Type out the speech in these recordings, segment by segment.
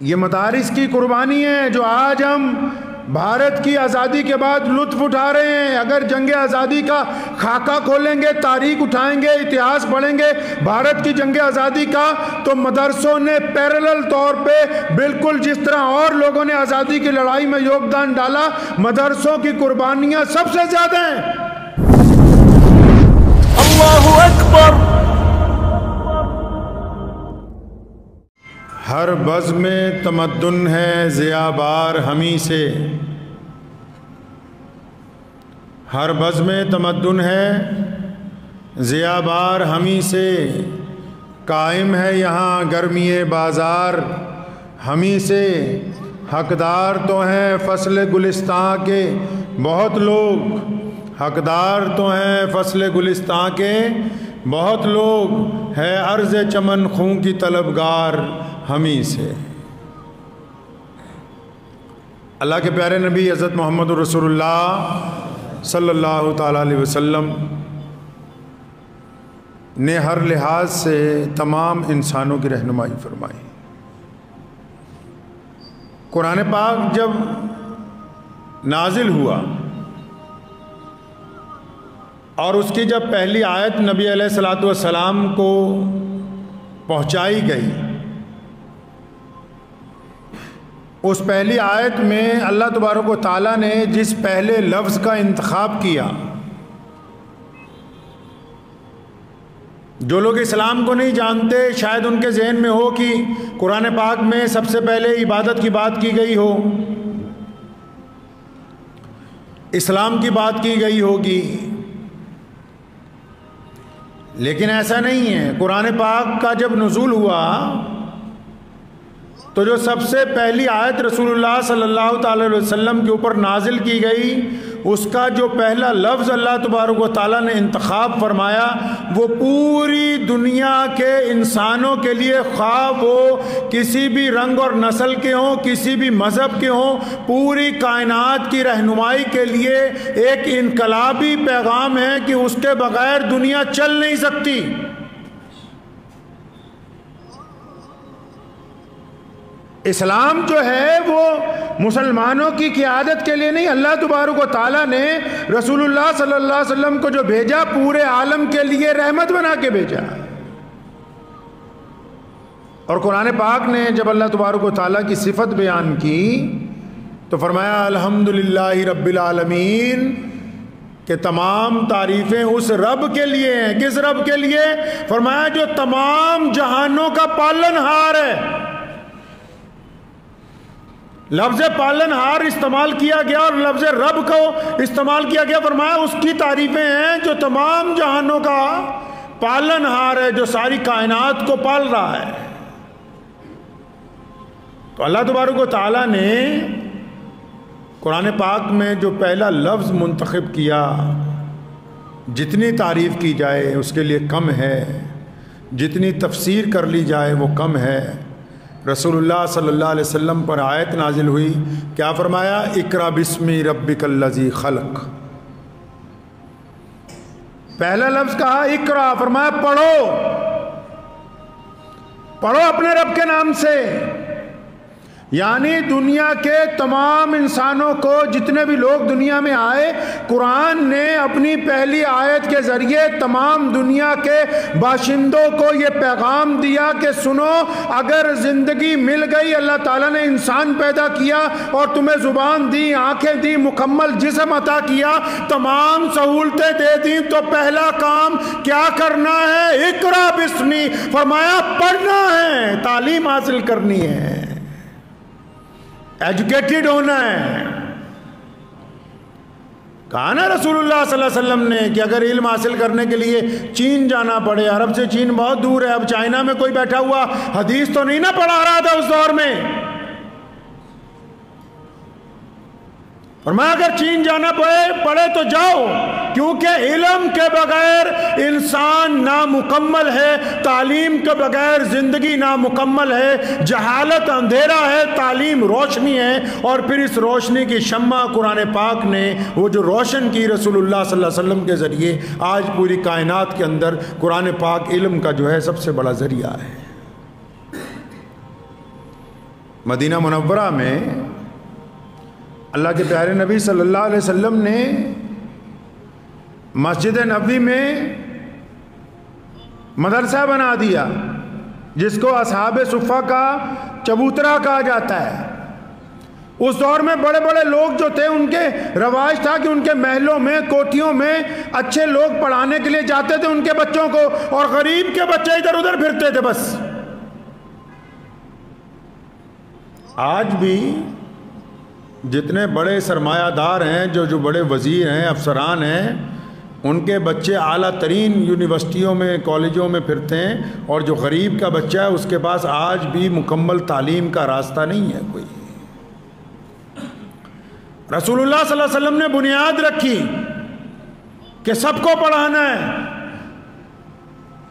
یہ مدارس کی قربانی ہے جو آج ہم بھارت کی آزادی کے بعد لطف اٹھا رہے ہیں۔ اگر جنگ آزادی کا خاکہ کھولیں گے، تاریخ اٹھائیں گے، اتہاس پڑھیں گے بھارت کی جنگ آزادی کا، تو مدرسوں نے پیرلل طور پہ بالکل جس طرح اور لوگوں نے آزادی کی لڑائی میں یوگدان ڈالا، مدرسوں کی قربانیاں سب سے زیادہ ہیں۔ اللہ اکبر۔ ہر بزم تمدن ہے ضیابار ہمیں سے، ہر بزم تمدن ہے ضیابار ہمیں سے، قائم ہے یہاں گرمی بازار ہمیں سے، حقدار تو ہیں فصل گلستان کے بہت لوگ، حقدار تو ہیں فصل گلستان کے بہت لوگ، ہے عرض چمن خوں کی طلبگار ہمیں سے۔ اللہ کے پیارے نبی حضرت محمد رسول اللہ صلی اللہ تعالیٰ علیہ وسلم نے ہر لحاظ سے تمام انسانوں کی رہنمائی فرمائی۔ قرآن پاک جب نازل ہوا اور اس کی جب پہلی آیت نبی علیہ الصلوۃ والسلام کو پہنچائی گئی، اس پہلی آیت میں اللہ تبارک و تعالیٰ نے جس پہلے لفظ کا انتخاب کیا، جو لوگ اسلام کو نہیں جانتے شاید ان کے ذہن میں ہو کہ قرآن پاک میں سب سے پہلے عبادت کی بات کی گئی ہو، اسلام کی بات کی گئی ہوگی، لیکن ایسا نہیں ہے۔ قرآن پاک کا جب نزول ہوا تو جو سب سے پہلی آیت رسول اللہ صلی اللہ تعالی علیہ وسلم کے اوپر نازل کی گئی، اس کا جو پہلا لفظ اللہ تبارک و تعالیٰ نے انتخاب فرمایا، وہ پوری دنیا کے انسانوں کے لیے، خواہ وہ کسی بھی رنگ اور نسل کے ہوں، کسی بھی مذہب کے ہوں، پوری کائنات کی رہنمائی کے لیے ایک انقلابی پیغام ہے کہ اس کے بغیر دنیا چل نہیں سکتی۔ اسلام جو ہے وہ مسلمانوں کی قیادت کے لیے نہیں، اللہ تبارک و تعالیٰ نے رسول اللہ صلی اللہ علیہ وسلم کو جو بھیجا پورے عالم کے لیے رحمت بنا کے بھیجا۔ اور قرآن پاک نے جب اللہ تبارک و تعالیٰ کی صفت بیان کی تو فرمایا الحمدللہ رب العالمین، کہ تمام تعریفیں اس رب کے لیے ہیں۔ کس رب کے لیے؟ فرمایا جو تمام جہانوں کا پالن ہار ہے۔ لفظ پالن ہار استعمال کیا گیا اور لفظ رب کو استعمال کیا گیا، فرمایا اس کی تعریفیں ہیں جو تمام جہانوں کا پالن ہار ہے، جو ساری کائنات کو پال رہا ہے۔ تو اللہ تبارک و تعالیٰ نے قرآن پاک میں جو پہلا لفظ منتخب کیا، جتنی تعریف کی جائے اس کے لیے کم ہے، جتنی تفسیر کر لی جائے وہ کم ہے۔ رسول اللہ صلی اللہ علیہ وسلم پر آیت نازل ہوئی، کیا فرمایا؟ اقرأ بسم ربک الذی خلق۔ پہلا لفظ کہا اقرأ، فرمایا پڑھو، پڑھو اپنے رب کے نام سے۔ یعنی دنیا کے تمام انسانوں کو، جتنے بھی لوگ دنیا میں آئے، قرآن نے اپنی پہلی آیت کے ذریعے تمام دنیا کے باشندوں کو یہ پیغام دیا کہ سنو، اگر زندگی مل گئی، اللہ تعالیٰ نے انسان پیدا کیا اور تمہیں زبان دی، آنکھیں دی، مکمل جسم عطا کیا، تمام سہولتیں دے دیں، تو پہلا کام کیا کرنا ہے؟ اقرأ بسمی، فرمایا پڑھنا ہے، تعلیم حاصل کرنی ہے، ایجوکیٹڈ ہونا ہے۔ کہا نا رسول اللہ صلی اللہ علیہ وسلم نے کہ اگر علم حاصل کرنے کے لیے چین جانا پڑے، عرب سے چین بہت دور ہے، اب چائنا میں کوئی بیٹھا ہوا حدیث تو نہیں نہ پڑھا رہا تھا اس دور میں، فرمایا اگر چین جانا پڑے تو جاؤ، کیونکہ علم کے بغیر انسان نامکمل ہے، تعلیم کے بغیر زندگی نامکمل ہے، جہالت اندھیرا ہے، تعلیم روشنی ہے، اور پھر اس روشنی کی شمع قرآن پاک نے وہ جو روشن کی رسول اللہ صلی اللہ علیہ وسلم کے ذریعے، آج پوری کائنات کے اندر قرآن پاک علم کا جو ہے سب سے بڑا ذریعہ ہے۔ مدینہ منورہ میں اللہ کے پیارے نبی صلی اللہ علیہ وسلم نے مسجد نبوی میں مدرسہ بنا دیا جس کو اصحاب صفہ کا چبوترا کہا جاتا ہے۔ اس دور میں بڑے بڑے لوگ جو تھے ان کے رواج تھا کہ ان کے محلوں میں کوٹھیوں میں اچھے لوگ پڑھانے کے لیے جاتے تھے ان کے بچوں کو، اور غریب کے بچے ادھر ادھر پھرتے تھے بس۔ آج بھی جتنے بڑے سرمایہ دار ہیں، جو بڑے وزیر ہیں، افسران ہیں، ان کے بچے اعلیٰ ترین یونیورسٹیوں میں کالجوں میں پھرتے ہیں، اور جو غریب کا بچہ ہے اس کے پاس آج بھی مکمل تعلیم کا راستہ نہیں ہے کوئی۔ رسول اللہ صلی اللہ علیہ وسلم نے بنیاد رکھی کہ سب کو پڑھانا ہے۔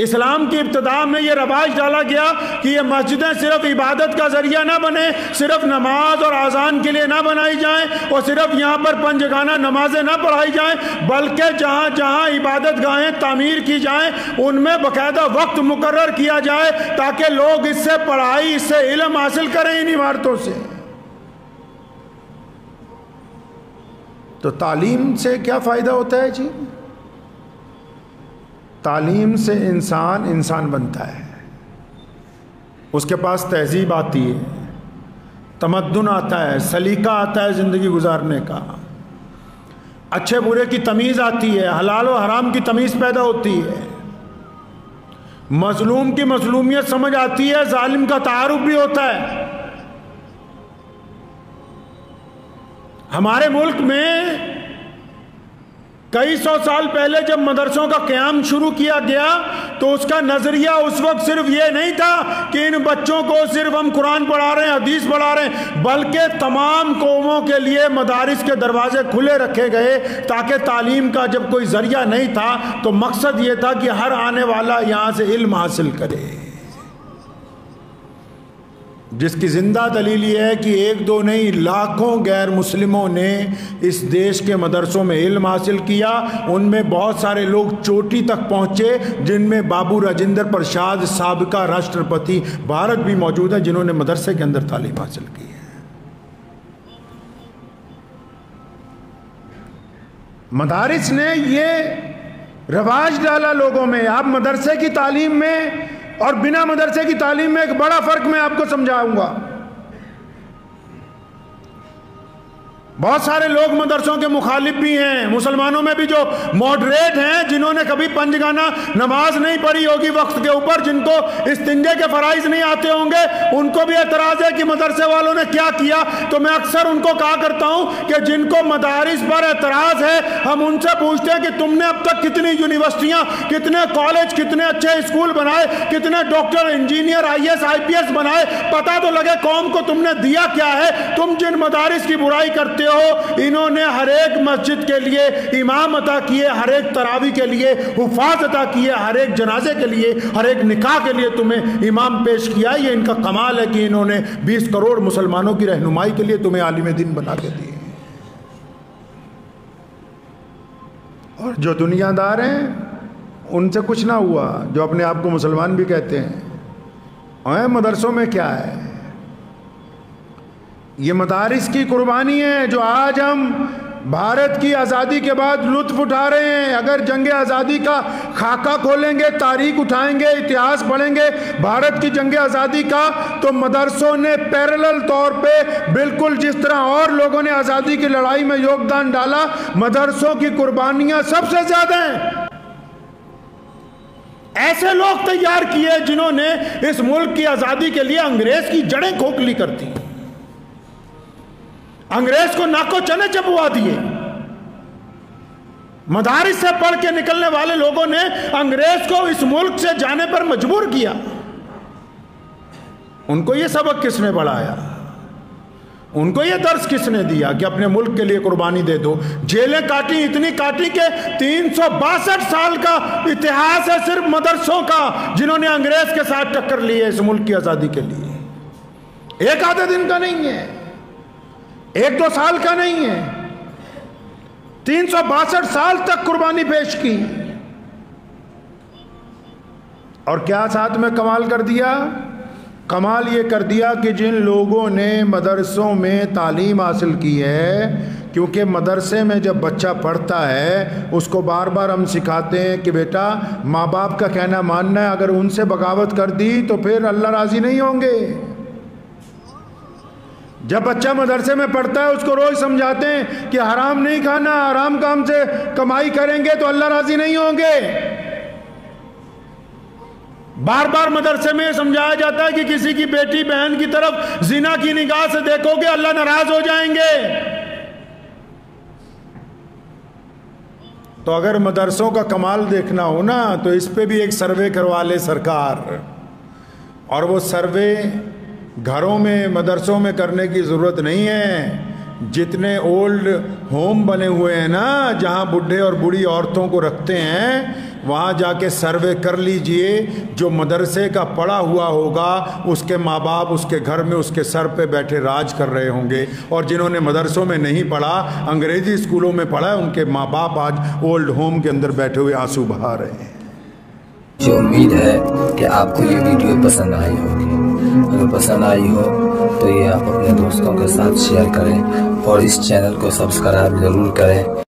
اسلام کی ابتدا میں یہ رواج ڈالا گیا کہ یہ مسجدیں صرف عبادت کا ذریعہ نہ بنے، صرف نماز اور اذان کے لیے نہ بنائی جائیں، اور صرف یہاں پر پنجگانہ نمازیں نہ پڑھائی جائیں، بلکہ جہاں جہاں عبادت گاہیں تعمیر کی جائیں ان میں باقاعدہ وقت مقرر کیا جائے تاکہ لوگ اس سے پڑھائی، اس سے علم حاصل کریں ان عمارتوں سے۔ تو تعلیم سے کیا فائدہ ہوتا ہے جی؟ تعلیم سے انسان بنتا ہے، اس کے پاس تہذیب آتی ہے، تمدن آتا ہے، سلیقہ آتا ہے زندگی گزارنے کا، اچھے برے کی تمیز آتی ہے، حلال و حرام کی تمیز پیدا ہوتی ہے، مظلوم کی مظلومیت سمجھ آتی ہے، ظالم کا تعارف بھی ہوتا ہے۔ ہمارے ملک میں کئی سو سال پہلے جب مدرسوں کا قیام شروع کیا گیا تو اس کا نظریہ اس وقت صرف یہ نہیں تھا کہ ان بچوں کو صرف ہم قرآن پڑھا رہے ہیں، حدیث پڑھا رہے ہیں، بلکہ تمام قوموں کے لیے مدارس کے دروازے کھلے رکھے گئے تاکہ تعلیم کا جب کوئی ذریعہ نہیں تھا تو مقصد یہ تھا کہ ہر آنے والا یہاں سے علم حاصل کرے، جس کی زندہ دلیل یہ ہے کہ ایک دو نہیں لاکھوں غیر مسلموں نے اس دیش کے مدرسوں میں علم حاصل کیا۔ ان میں بہت سارے لوگ چوٹی تک پہنچے، جن میں بابو راجندر پرساد سابقہ راشٹرپتی بھارت بھی موجود ہیں جنہوں نے مدرسے کے اندر تعلیم حاصل کی ہے۔ مدارس نے یہ رواج ڈالا لوگوں میں۔ آپ مدرسے کی تعلیم میں اور بنا مدرسے کی تعلیم میں ایک بڑا فرق میں آپ کو سمجھاؤں گا۔ بہت سارے لوگ مدرسوں کے مخالف بھی ہیں، مسلمانوں میں بھی جو ماڈریٹ ہیں، جنہوں نے کبھی پنجگانہ نماز نہیں پڑھی ہوگی وقت کے اوپر، جن کو استنجے کے فرائض نہیں آتے ہوں گے، ان کو بھی اعتراض ہے کہ مدرسے والوں نے کیا کیا۔ تو میں اکثر ان کو کہا کرتا ہوں کہ جن کو مدارس پر اعتراض ہے ہم ان سے پوچھتے ہیں کہ تم نے اب تک کتنی یونیورسٹیاں، کتنے کالج، کتنے اچھے اسکول بنائے، کتنے ڈاکٹر، انجینئر، IAS IPS بنائے، پتہ تو لگے قوم کو تم نے دیا کیا ہے۔ تم جن مدارس کی برائی کرتے ہو انہوں نے ہر ایک مسجد کے لیے امام عطا کیے، ہر ایک تراویح کے لیے حفاظ عطا کیے، ہر ایک جنازے کے لیے، ہر ایک نکاح کے لیے تمہیں امام پیش کیا۔ یہ ان کا کمال ہے کہ انہوں نے 20 کروڑ مسلمانوں کی رہنمائی کے لیے تمہیں عالم دین بنا کے دیے۔ اور جو دنیا دار ہیں ان سے کچھ نہ ہوا، جو اپنے آپ کو مسلمان بھی کہتے ہیں۔ مدرسوں میں کیا ہے؟ یہ مدارس کی قربانی ہے جو آج ہم بھارت کی آزادی کے بعد لطف اٹھا رہے ہیں۔ اگر جنگ آزادی کا خاکہ کھولیں گے، تاریخ اٹھائیں گے، اتہاس پڑھیں گے بھارت کی جنگ آزادی کا، تو مدرسوں نے پیرلل طور پہ بالکل جس طرح اور لوگوں نے آزادی کی لڑائی میں یوگدان ڈالا، مدرسوں کی قربانیاں سب سے زیادہ ہیں۔ ایسے لوگ تیار کیے جنہوں نے اس ملک کی آزادی کے لیے انگریز کی جڑیں کھوکھلی کر دی، انگریز کو ناکو چنے چبوا دیے۔ مدارس سے پڑھ کے نکلنے والے لوگوں نے انگریز کو اس ملک سے جانے پر مجبور کیا۔ ان کو یہ سبق کس نے پڑھایا؟ ان کو یہ درس کس نے دیا کہ اپنے ملک کے لیے قربانی دے دو؟ جیلیں کاٹی، اتنی کاٹی کہ 362 سال کا اتہاس ہے صرف مدرسوں کا، جنہوں نے انگریز کے ساتھ ٹکر لی ہے اس ملک کی آزادی کے لیے۔ ایک آدھے دن کا نہیں ہے، 1-2 سال کا نہیں ہے، 362 سال تک قربانی پیش کی۔ اور کیا ساتھ میں کمال کر دیا؟ کمال یہ کر دیا کہ جن لوگوں نے مدرسوں میں تعلیم حاصل کی ہے، کیونکہ مدرسے میں جب بچہ پڑھتا ہے اس کو بار بار ہم سکھاتے ہیں کہ بیٹا ماں باپ کا کہنا ماننا ہے، اگر ان سے بغاوت کر دی تو پھر اللہ راضی نہیں ہوں گے۔ جب بچہ مدرسے میں پڑھتا ہے اس کو روز سمجھاتے ہیں کہ حرام نہیں کھانا، حرام کام سے کمائی کریں گے تو اللہ راضی نہیں ہوں گے۔ بار بار مدرسے میں سمجھایا جاتا ہے کہ کسی کی بیٹی بہن کی طرف زنا کی نگاہ سے دیکھو گے اللہ ناراض ہو جائیں گے۔ تو اگر مدرسوں کا کمال دیکھنا ہو نا تو اس پہ بھی ایک سروے کروا لے سرکار، اور وہ سروے گھروں میں مدرسوں میں کرنے کی ضرورت نہیں ہے۔ جتنے اولڈ ہوم بنے ہوئے ہیں نا جہاں بڈھے اور بوڑھی عورتوں کو رکھتے ہیں، وہاں جا کے سروے کر لیجئے۔ جو مدرسے کا پڑھا ہوا ہوگا اس کے ماں باپ اس کے گھر میں اس کے سر پہ بیٹھے راج کر رہے ہوں گے، اور جنہوں نے مدرسوں میں نہیں پڑھا، انگریزی اسکولوں میں پڑھا ہے، ان کے ماں باپ آج اولڈ ہوم کے اندر بیٹھے ہوئے آنسو بہا رہے ہیں۔ مجھے امید ہے کہ آپ کو یہ ویڈیو پسند آئی ہوگی۔ اگر پسند آئی ہو تو یہ آپ اپنے دوستوں کے ساتھ شیئر کریں اور اس چینل کو سبسکرائب ضرور کریں۔